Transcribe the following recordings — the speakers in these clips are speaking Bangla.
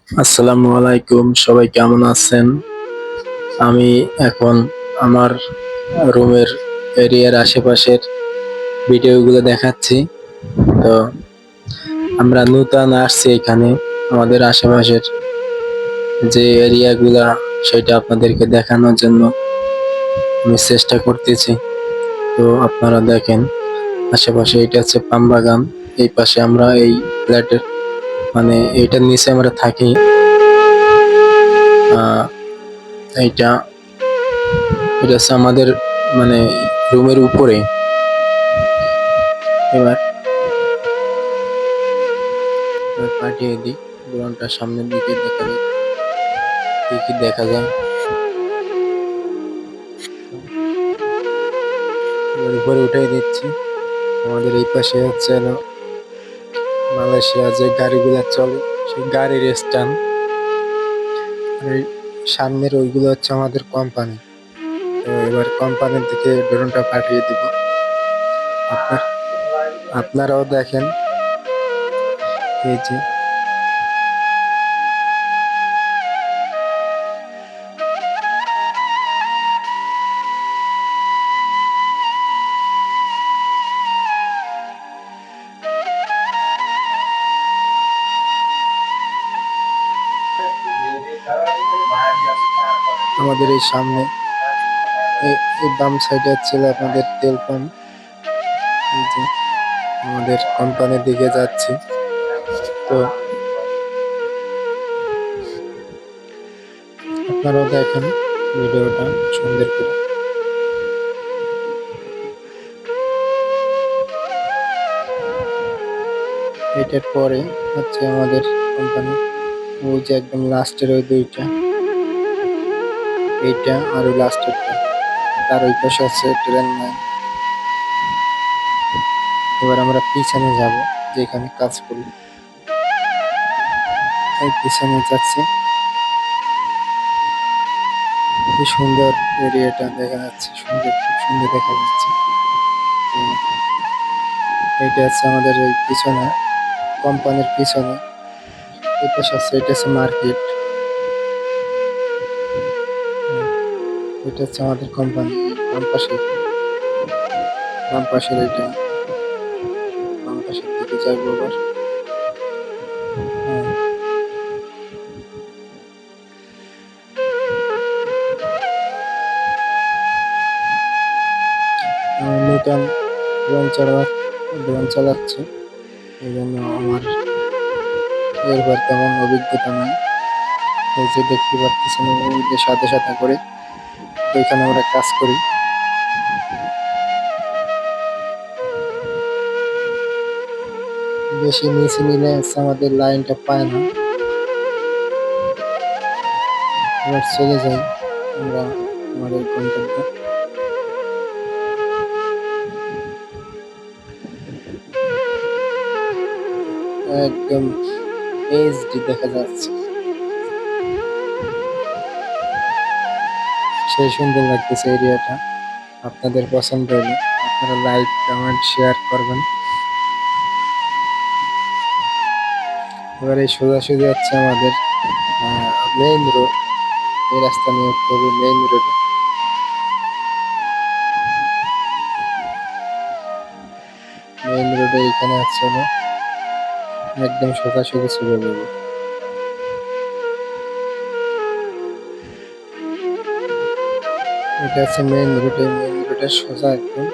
আসসালামু আলাইকুম, সবাই কেমন আছেন? আমি এখন আমার রুমের এরিয়ার আশেপাশের ভিডিওগুলো দেখাচ্ছি। তো আমরা নূতন আসছি এখানে, আমাদের আশেপাশের যে এরিয়াগুলা সেটা আপনাদেরকে দেখানোর জন্য আমি চেষ্টা করতেছি। তো আপনারা দেখেন, আশেপাশে এটা হচ্ছে পাম বাগান। এই পাশে আমরা এই ফ্ল্যাটের মানে এইটার নিচে আমরা থাকি। এইটা এটা হচ্ছে আমাদের মানে রুমের উপরে। এবার পাঠিয়ে দিই, ড্রোনটা সামনের দিকে দেখা যায়, কি কি দেখা যায়। এবার উপরে উঠাই দিচ্ছি। আমাদের এই পাশে হচ্ছে হলো মালয়েশিয়া যে গাড়িগুলো চলে সেই গাড়ির স্ট্যান্ড, আর এই সামনের ওইগুলো হচ্ছে আমাদের কোম্পানি। তো এবার কোম্পানির দিকে ড্রোনটা পাঠিয়ে দিব। আপনার আপনারাও দেখেন, এই যে আমাদের এই সামনে এই বাম সাইডে ছিল আপনাদের তেল পাম্প। এই যে আমাদের কোম্পানির দিকে যাচ্ছি। তো আপনারাও দেখেন ভিডিওটা সুন্দর করে। এটার পরে হচ্ছে আমাদের কোম্পানি, ওই যে একদম লাস্টের ওই দুইটা, এইটা আর ওই লাস্টেরটা, তার ওই পাশে আছে ট্রেন লাইন। এবার আমরা পিছনে যাব, যেখানে কাজ করি, এই পিছনে যাচ্ছি। কি সুন্দর এরিয়াটা দেখা যাচ্ছে, সুন্দর, খুব সুন্দর দেখা যাচ্ছে। তো এইটা হচ্ছে আমাদের ওই পিছনে, কোম্পানির পিছনে। এই পাশে আছে, এটা হচ্ছে মার্কেট। এটা হচ্ছে আমাদের কোম্পানি। বাম পাশে, বাম পাশের এটা, বাম পাশের দিকে যাবো আবার। হ্যাঁ, আমি নতুন ড্রোন চালাচ্ছি, এই জন্য আমার এরপর তেমন অভিজ্ঞতা নাই। এই যে দেখতে পাচ্ছেন, ওই যে সাথে সাথে করে ওইখানে আমরা কাজ করি। বেশি নিচে নিলে হচ্ছে আমাদের লাইনটা পায় না। এবার চলে যাই আমরা আমাদের গন্তব্যে। একদম এইচডি দেখা যাচ্ছে, সেই সুন্দর লাগতেছে এরিয়াটা। আপনাদের পছন্দ হলে আপনারা লাইক, কমেন্ট, শেয়ার করবেন। এবার এই সোজাসুজি হচ্ছে আমাদের মেইন রোড। এই রাস্তা নিয়ে উঠতে হবে মেইন রোডে। মেইন রোডে এখানে হচ্ছে হলো একদম সোজাসুজি চলে যাবো। এটা হচ্ছে মেইন রোডে, মেইন রোডের সোজা একদম।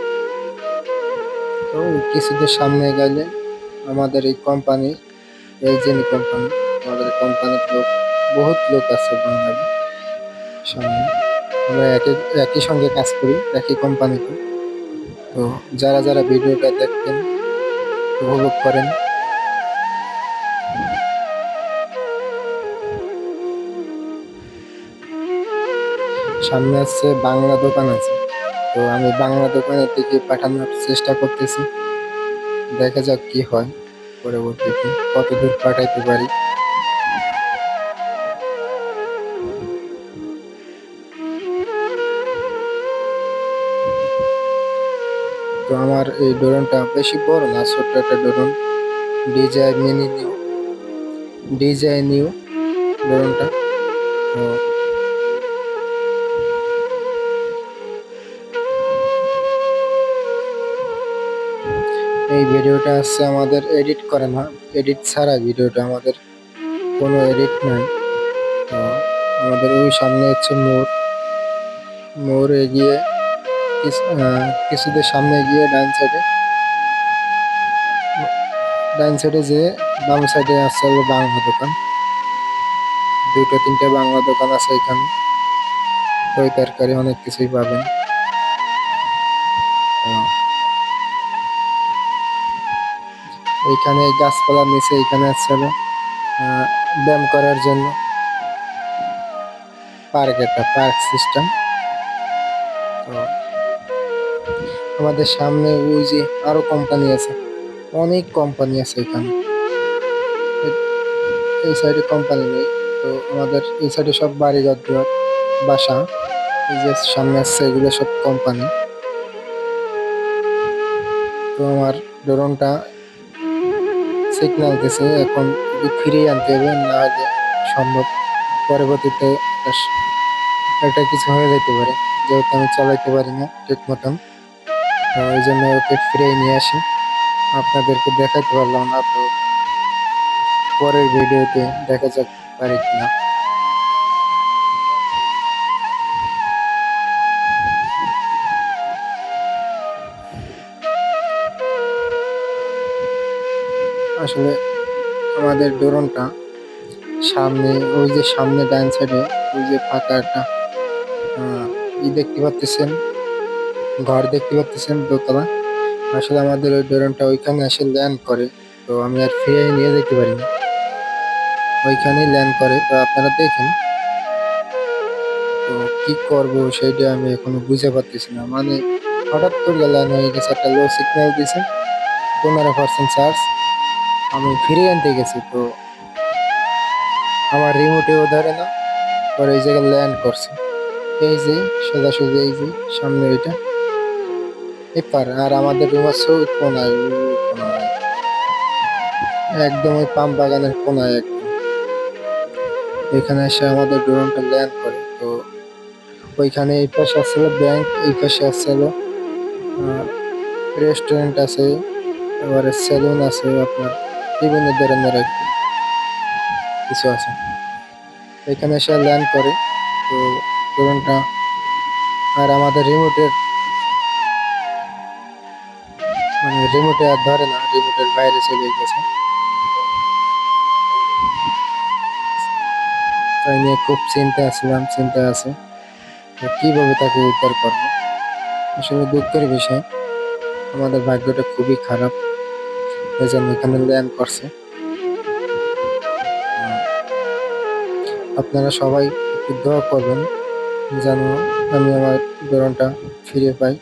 তো কিছুদের সামনে গেলে আমাদের এই কোম্পানি, এলজেনি কোম্পানি, আমাদের কোম্পানির লোক, বহুত লোক আছে বাঙালি সামনে। আমরা একই একই সঙ্গে কাজ করি, একই কোম্পানিতে। তো যারা যারা ভিডিওটা দেখবেন, উপভোগ করেন। সামনে আছে বাংলা দোকান আছে, তো আমি বাংলা দোকানের দিকে পাঠানোর চেষ্টা করতেছি। দেখা যাক কি হয় পরবর্তীতে, কত দূর পাঠাইতে পারি। তো আমার এই ড্রোনটা বেশি বড় না, ছোট্ট একটা ড্রোন, ডিজাই মিনি নিউ, ডিজাই নিউ ড্রোনটা। তো এই ভিডিওটা হচ্ছে আমাদের এডিট করে না, এডিট ছাড়া ভিডিওটা, আমাদের কোনো এডিট নাই। তো আমাদের ওই সামনে হচ্ছে মোড়, মোড় এগিয়ে কিছুদের সামনে গিয়ে ডাইন সাইডে যে বাম সাইডে আছে হলো বাংলা দোকান, দুটো তিনটে বাংলা দোকান আছে এখানে। দই তরকারি অনেক কিছুই পাবেন। তো এইখানে গাছপালার নিচে এখানে আছে হলো ব্যায়াম করার জন্য পার্ক, একটা পার্ক সিস্টেম। তো আমাদের সামনে ওই যে আরো কোম্পানি আছে, অনেক কোম্পানি আছে এখানে। এই সাইডে কোম্পানি নেই, তো আমাদের এই সাইডে সব বাড়িঘর দুয়ার, বাসা। এই যে সামনে আসছে এগুলো সব কোম্পানি। তো আমার ড্রোনটা সিগন্যাল দিছে, এখন ফিরিয়ে আনতে হবে, না হলে সম্ভব পরবর্তীতে একটা কিছু হয়ে যেতে পারে, যেহেতু আমি চালাইতে পারি না ঠিক মতন। তো ওই জন্য ওকে ফিরিয়ে নিয়ে আসি, আপনাদেরকে দেখাতে পারলাম না। তো পরের ভিডিওতে দেখা যাক পারি কিনা। আসলে আমাদের ড্রোনটা সামনে, ওই যে সামনে ডান সাইডে ওই যে ফাঁকা একটা দেখতে পাচ্ছেন, ঘর দেখতে পাচ্ছেন দোতলা। আসলে আমাদের ওই ড্রোনটা ওইখানে এসে ল্যান্ড করে, তো আমি আর ফিরে নিয়ে যেতে পারি না, ওইখানেই ল্যান্ড করে। তো আপনারা দেখেন, তো কি করব সেইটা আমি এখনো বুঝে পারতেছি না। মানে হঠাৎ করে ল্যান্ড হয়ে গেছে, একটা লো সিগন্যাল দিছে, 15% চার্জ, আমি ফিরে আনতে গেছি, তো আমার রিমোটেও ধরে না, পরে এই জায়গায় ল্যান্ড করছে। এই যে সোজাসুজি এই যে সামনে ওইটা এপার, আর আমাদের রুম আছে ওই কোনায়, ওই কোনায় একদম, ওই পাম বাগানের কোনায় একদম। এখানে এসে আমাদের ড্রোনটা ল্যান্ড করে। তো ওইখানে এই পাশে আসছিল ব্যাংক, এই পাশে আসছিল রেস্টুরেন্ট আছে, এবারে সেলুন আছে, আপনার বিভিন্ন ধরনের আর কি কিছু আছে। এখানে এসে ল্যান্ড করে। তো ড্রোনটা আর আমাদের রিমোটের, মানে রিমোটে আর ধরে না, রিমোটের বাইরে চলে গেছে। তাই নিয়ে খুব চিন্তা ছিলাম, চিন্তা আছে যে কিভাবে তাকে উদ্ধার করবো। আসলে দুঃখের বিষয়, আমাদের ভাগ্যটা খুবই খারাপ, এই জন্য এখানে ল্যান্ড করছে। আপনারা সবাই একটু দোয়া করবেন যেন আমি আমার ড্রোনটা ফিরে পাই।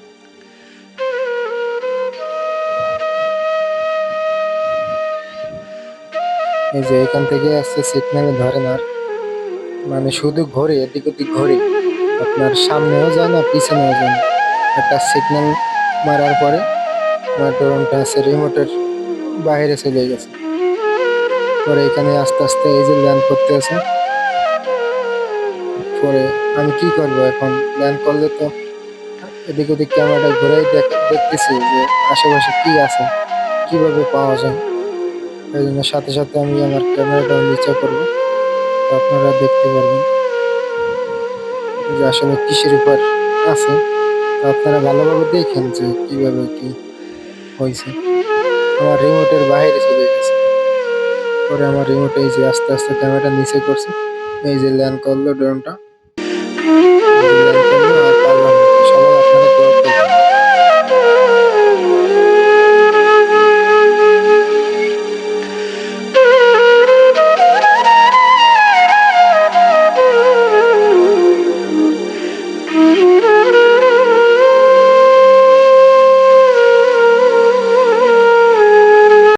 এই যে এখান থেকে আসছে সিগন্যালে ধরে না, মানে শুধু ঘোরে, এদিক ওদিক ঘোরে, আপনার সামনেও যায় না পিছনেও যায় না। একটা সিগন্যাল মারার পরে আমার ড্রোনটা আছে রিমোটের বাইরে চলে গেছে। পরে এখানে আস্তে আস্তে এই যে ল্যান্ড করতে আছে। পরে আমি কি করব এখন, ল্যান্ড করলে তো এদিক ওদিক ক্যামেরাটা ঘুরেই দেখতেছি যে আশেপাশে কি আছে, কিভাবে পাওয়া যায়। এই জন্য সাথে সাথে আমি আমার ক্যামেরাটাও নিচে করবো, তো আপনারা দেখতে পারবেন যে আসলে কিসের উপর আছে। তো আপনারা ভালোভাবে দেখেন যে কিভাবে কি হয়েছে। আমার রিমোটের বাইরে চলে গেছে, পরে আমার রিমোট এই যে আস্তে আস্তে ক্যামেরাটা নিচে করছে, এই যে ল্যান্ড করলো ড্রোনটা, ল্যান্ড